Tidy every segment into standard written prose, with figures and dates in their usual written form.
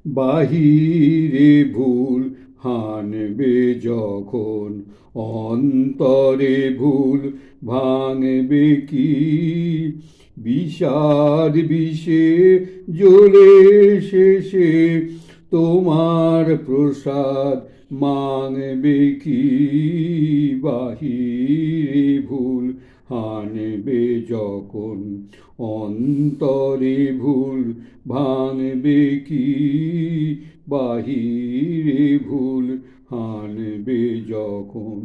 বাহিরে ভুল হানবে যখন, অন্তরে ভুল ভাঙবে কি? বিষাদ বিষে জ্বলে শেষে তোমার প্রসাদ মাংবে কি? বাহিরে ভুল হানবে যখন, অন্তরে ভুল ভাঙবে কি? বাহিরে ভুল হানবে যখন।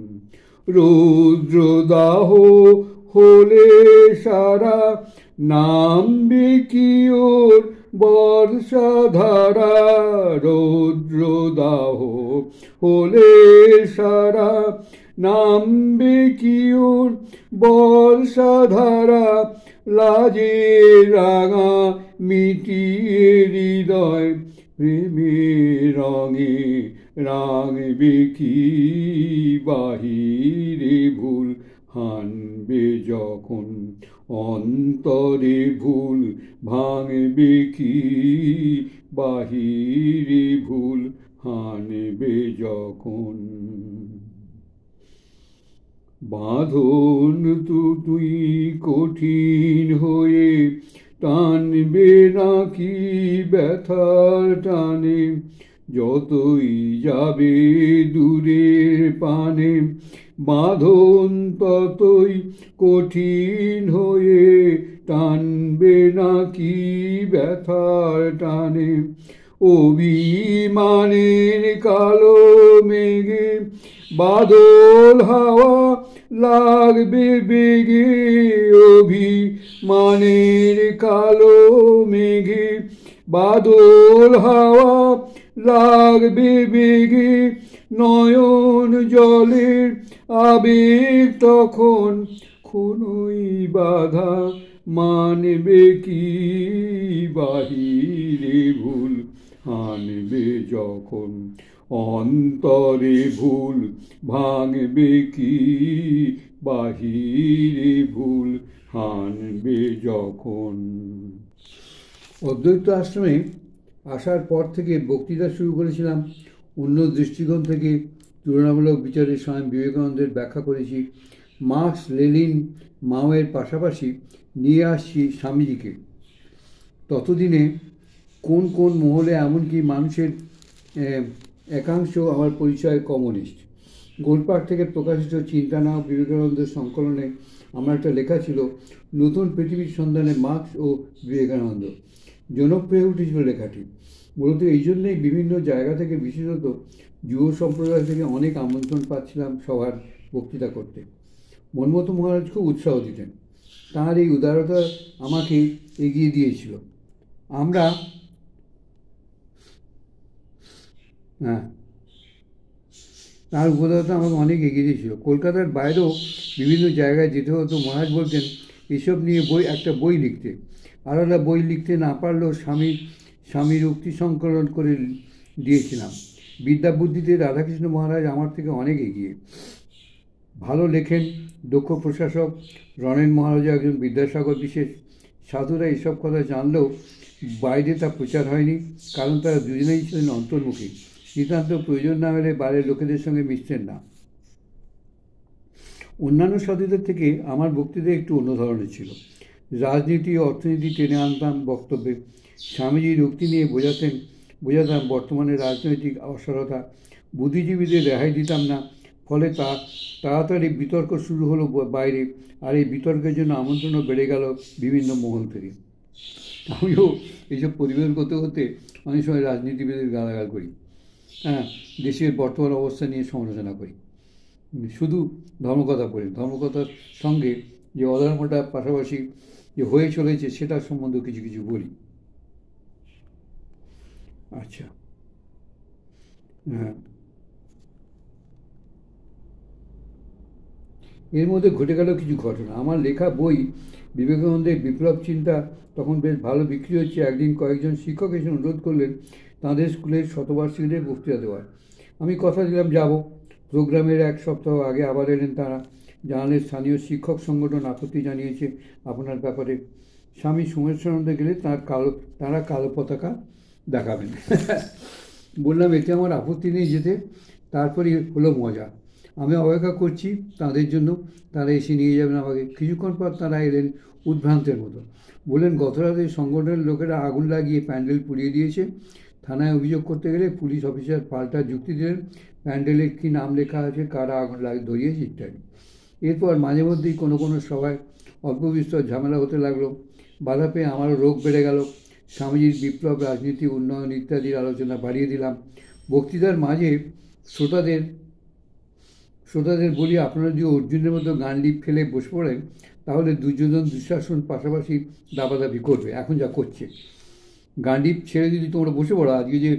রৌদ্রদাহ হলে সারা নামবে কি ওর বর্ষাধারা? রৌদ্রদাহ হলে সারা নামবে কি ওর বর্ষাধারা? লাজে রাঙা মিটিয়ে হৃদয় প্রেমের রঙে রাঙবে কি? বাহিরে ভুল হানবে যখন, অন্তরে ভুল ভাঙবে কি? বাহিরে ভুল হানবে যখন। বাঁধন তুই কঠিন হয়ে টানবে নাকি ব্যথার টানে? যতই যাবে দূরের পানে, বাঁধন ততই কঠিন হয়ে টানবে নাকি ব্যথার টানে? অভিমানের কালো মেঘে বাদল হাওয়া লাগবে বেগে। অভিমানের কালো মেঘে বাদল হাওয়া লাগবে বেগে। নয়ন জলের আবেগ তখন কোনোই বাধা মানবে কি? বাহিরে ভুল হানবে যখন, অন্তরে ভুল ভাঙবে কি? বাহিরে ভুল হানবে যখন। অদ্বৈত আশ্রমে আসার পর থেকে বক্তৃতা শুরু করেছিলাম। অন্য দৃষ্টিকোণ থেকে তুলনামূলক বিচারে স্বামী বিবেকানন্দের ব্যাখ্যা করেছি। মার্কস, লেনিন, মাওয়ের পাশাপাশি নিয়ে আসছি স্বামীজিকে। ততদিনে কোন কোন মহলে এমনকি মানুষের একাংশ আমার পরিচয় কমিউনিস্ট। গোলপার্ক থেকে প্রকাশিত চিন্তানা বিবেকানন্দের সংকলনে আমার একটা লেখা ছিল, নতুন পৃথিবীর সন্ধানে মার্কস ও বিবেকানন্দ। জনপ্রিয় উঠেছিল লেখাটি। মূলত এই জন্যেই বিভিন্ন জায়গা থেকে, বিশেষত যুব সম্প্রদায় থেকে অনেক আমন্ত্রণ পাচ্ছিলাম সভার বক্তৃতা করতে। মনমতো মহারাজ খুব উৎসাহ দিতেন। তাঁর এই উদারতা আমাকে এগিয়ে দিয়েছিল। তার উদারতা আমাকে অনেক এগিয়ে দিয়েছিল। কলকাতার বাইরেও বিভিন্ন জায়গায় যেতে হতো। মহারাজ বলতেন এসব নিয়ে একটা বই লিখতে। আলাদা বই লিখতে না পারলেও স্বামীর উক্তি সংকলন করে দিয়েছিলাম। বিদ্যা বুদ্ধিতে রাধাকৃষ্ণ মহারাজ আমার থেকে অনেক এগিয়ে। ভালো লেখেন, দক্ষ প্রশাসক। রণেন মহারাজ একজন বিদ্যাসাগর বিশেষ। সাধুরা এসব কথা জানলেও বাইরে তা প্রচার হয়নি, কারণ তারা দুজনেই ছিলেন অন্তর্মুখী। নিতান্ত প্রয়োজন না হলে বাইরের লোকেদের সঙ্গে মিশতেন না। অন্যান্য সাধুদের থেকে আমার বক্তৃতা একটু অন্য ধরনের ছিল। রাজনীতি ও অর্থনীতি টেনে আনতাম বক্তব্যে। স্বামীজির উক্তি নিয়ে বোঝাতাম বর্তমানে রাজনৈতিক অসারতা। বুদ্ধিজীবীদের রেহাই দিতাম না। ফলে তাড়াতাড়ি বিতর্ক শুরু হলো বাইরে, আর এই বিতর্কের জন্য আমন্ত্রণও বেড়ে গেল বিভিন্ন মহল থেকে। আমিও এইসব পরিবেশ করতে করতে অনেক সময় রাজনীতিবিদের গালাগাল করি। দেশের বর্তমান অবস্থা নিয়ে সমালোচনা করি। শুধু ধর্মকথা পড়ি। ধর্মকথার সঙ্গে যে অধর্মটা পাশাপাশি যে হয়ে চলেছে সেটা সম্বন্ধে কিছু কিছু বলি। আচ্ছা, এর মধ্যে ঘটে গেল কিছু ঘটনা। আমার লেখা বই বিবেকানন্দের বিপ্লব চিন্তা তখন বেশ ভালো বিক্রি হচ্ছে। একদিন কয়েকজন শিক্ষক এসে অনুরোধ করলেন তাঁদের স্কুলের শতবার্ষিকীদের বক্তৃতা দেওয়ার। আমি কথা দিলাম যাব। প্রোগ্রামের এক সপ্তাহ আগে আবার এলেন তাঁরা। জানালেন স্থানীয় শিক্ষক সংগঠন আপত্তি জানিয়েছে আপনার ব্যাপারে। স্বামী সোমেশ্বরানন্দ গেলে তাঁরা কালো পতাকা দেখাবেন। বললাম এতে আমার আপত্তি নেই যেতে। তারপরে হলো মজা। আমি অপেক্ষা করছি তাদের জন্য, তারা এসে নিয়ে যাবেন আমাকে। কিছুক্ষণ পর তারা এলেন উদ্ভ্রান্তের মতো। বললেন গত রাতে সংগঠনের লোকেরা আগুন লাগিয়ে প্যান্ডেল পুড়িয়ে দিয়েছে। থানায় অভিযোগ করতে গেলে পুলিশ অফিসার পাল্টা যুক্তি দিলেন প্যান্ডেলে কী নাম লেখা আছে, কারা আগুন ধরিয়েছে ইত্যাদি। এরপর মাঝে মধ্যেই কোনো কোনো সভায় অল্প বিস্তর ঝামেলা হতে লাগলো। বাধা পেয়ে আমারও রোগ বেড়ে গেল। স্বামীজির বিপ্লব, রাজনীতি, উন্নয়ন ইত্যাদির আলোচনা বাড়িয়ে দিলাম। বক্তৃতার মাঝে শ্রোতাদের শ্রোতাদের বলি, আপনারা যদি অর্জুনের মতো গান্ডীব ফেলে বসে পড়েন তাহলে দুর্যোধন দুঃশাসন পাশাপাশি দাবাদাবি করবে, এখন যা করছে। গান্ডীব ছেড়ে যদি তোমরা বসে পড়ো, আজকে যে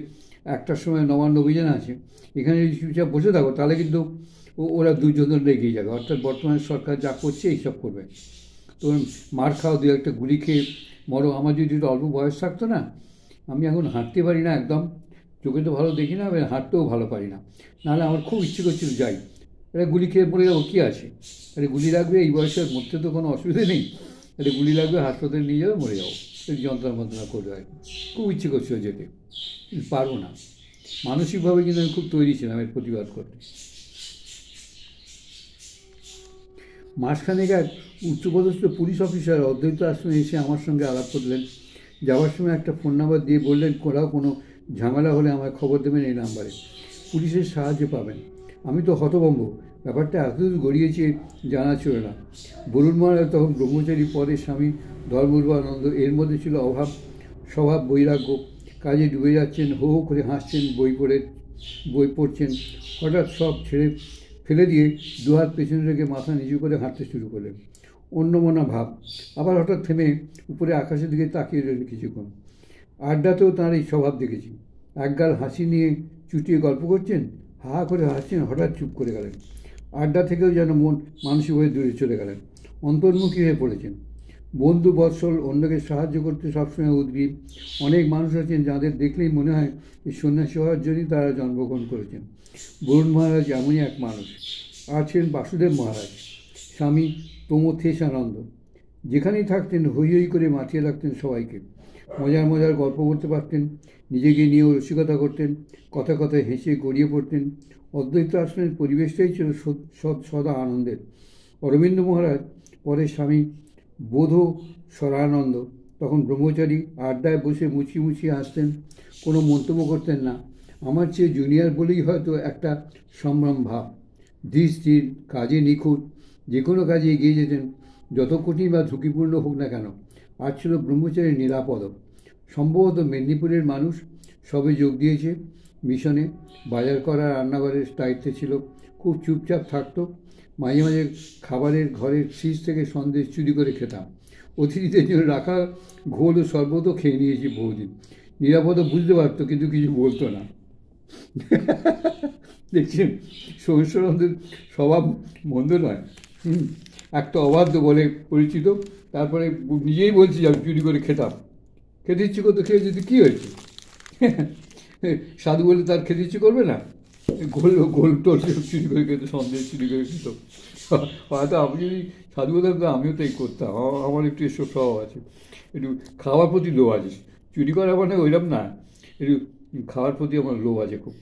একটার সময় নবান্ন অভিযান আছে, এখানে যদি চুপচাপ বসে থাকো তাহলে কিন্তু ওরা দুর্যোধন এগিয়ে যাবে। অর্থাৎ বর্তমান সরকার যা করছে এইসব করবে। তো মার খাও, দু একটা গুলি খেয়ে মরো। আমার যদি একটু অল্প বয়স থাকতো না, আমি এখন হাঁটতে পারি না একদম, চোখে তো ভালো দেখি না, আমি হাঁটতেও ভালো পারি না। নাহলে আমার খুব ইচ্ছে করছিল যাই, এটা গুলি খেয়ে পড়ে যাবো, কী আছে, আরে গুলি লাগবে, এই বয়সের মধ্যে তো কোনো অসুবিধা নেই, এটা গুলি লাগবে, হাসপাতালে নিয়ে যাবে, মরে যাবো, যন্ত্রণা মন্ত্রণা করবে আর কি। খুব ইচ্ছে করছিল যেতে, পারবো না। মানসিকভাবে কিন্তু আমি খুব তৈরি ছিলাম এর প্রতিবাদ করতে। মাঝখানে এক উচ্চপদস্থ পুলিশ অফিসার অদ্বৈত আশ্রমে এসে আমার সঙ্গে আলাপ করলেন। যাওয়ার সময় একটা ফোন নাম্বার দিয়ে বললেন কোথাও কোনো ঝামেলা হলে আমায় খবর দেবেন এই নাম্বারে, পুলিশের সাহায্য পাবেন। আমি তো হতভম্ব, ব্যাপারটা এতদূর গড়িয়েছে জানা ছিল না। বরুণ মহারাজ তখন ব্রহ্মচারী পরে স্বামী ধর্মরূপানন্দ, এর মধ্যে ছিল অভাব স্বভাব বৈরাগ্য। কাজে ডুবে যাচ্ছেন, হো হো করে হাসছেন, বই পড়ছেন। হঠাৎ সব ছেড়ে ফেলে দিয়ে দুহাত পেছনে রেখে মাথা নিচু করে হাঁটতে শুরু করলেন, অন্যমনা ভাব। আবার হঠাৎ থেমে উপরে আকাশের দিকে তাকিয়ে রইলেন কিছুক্ষণ। আড্ডাতেও তাঁর এই স্বভাব দেখেছি। একগাল হাসি নিয়ে চুটিয়ে গল্প করছেন, হা হা করে হাসছেন, হঠাৎ চুপ করে গেলেন। আড্ডা থেকেও যেন মানসিকভাবে দূরে চলে গেলেন, অন্তর্মুখী হয়ে পড়েছেন। বন্ধু বৎসল, অন্যকে সাহায্য করতে সবসময় উদ্গ্রীব। অনেক মানুষ আছেন যাদের দেখলেই মনে হয় এই সন্ন্যাসী হওয়ার জন্যই তারা জন্মগ্রহণ করেছেন। বরুণ মহারাজ এমনই এক মানুষ। আছেন বাসুদেব মহারাজ, স্বামী প্রমথেশানন্দ। যেখানেই থাকতেন হৈ হৈ করে মাতিয়ে রাখতেন সবাইকে। মজার মজার গল্প করতে পারতেন, নিজেকে নিয়েও রসিকতা করতেন, কথা কথায় হেসে গড়িয়ে পড়তেন। অদ্বৈত আশ্রমের পরিবেশটাই ছিল সদা আনন্দের। অরবিন্দ মহারাজ, পরে স্বামী বোধ স্বরানন্দ, তখন ব্রহ্মচারী, আড্ডায় বসে মুছিয়ে মুছিয়ে হাসতেন, কোনো মন্তব্য করতেন না। আমার চেয়ে জুনিয়র বলেই হয়তো একটা সম্ভ্রম ভাব। ধীর স্থির, কাজে নিখুঁত, যে কোনো কাজে এগিয়ে যেতেন, যত কঠিন বা ঝুঁকিপূর্ণ হোক না কেন। আর ছিল ব্রহ্মচারী নিরাপদ। সম্ভবত মেদিনীপুরের মানুষ, সবে যোগ দিয়েছে মিশনে, বাজার করা রান্নাঘরের দায়িত্বে ছিল, খুব চুপচাপ থাকতো। মাঝে মাঝে খাবারের ঘরের ফ্রিজ থেকে সন্দেশ চুরি করে খেতাম। অতিথিদের জন্য রাখা ঘোল ও শরবতও খেয়ে নিয়েছি বহুদিন। নিরাপদও বুঝতে পারতো, কিন্তু কিছু বলতো না। দেখছেন, সহস্রানন্দের স্বভাব মন্দ নয়। একটা অবাধ্য বলে পরিচিত, তারপরে নিজেই বলছি যে আমি চুরি করে খেতাম। খেতে ইচ্ছে করতো, খেয়ে যদি কী হয়েছে, সাধু বলে তার খেতে ইচ্ছে করবে না? গোল টোল চুরি করে খেতো, সন্দেশ চুরি করে খেত। হয়তো আমি যদি সাধু হতাম তো আমিও তো এই করতাম। আমার একটু এসব স্বভাব আছে, একটু খাওয়ার প্রতি লোভ আছে। চুরি করা মানে ওইরকম না, একটু খাওয়ার প্রতি আমার লোভ আছে খুব।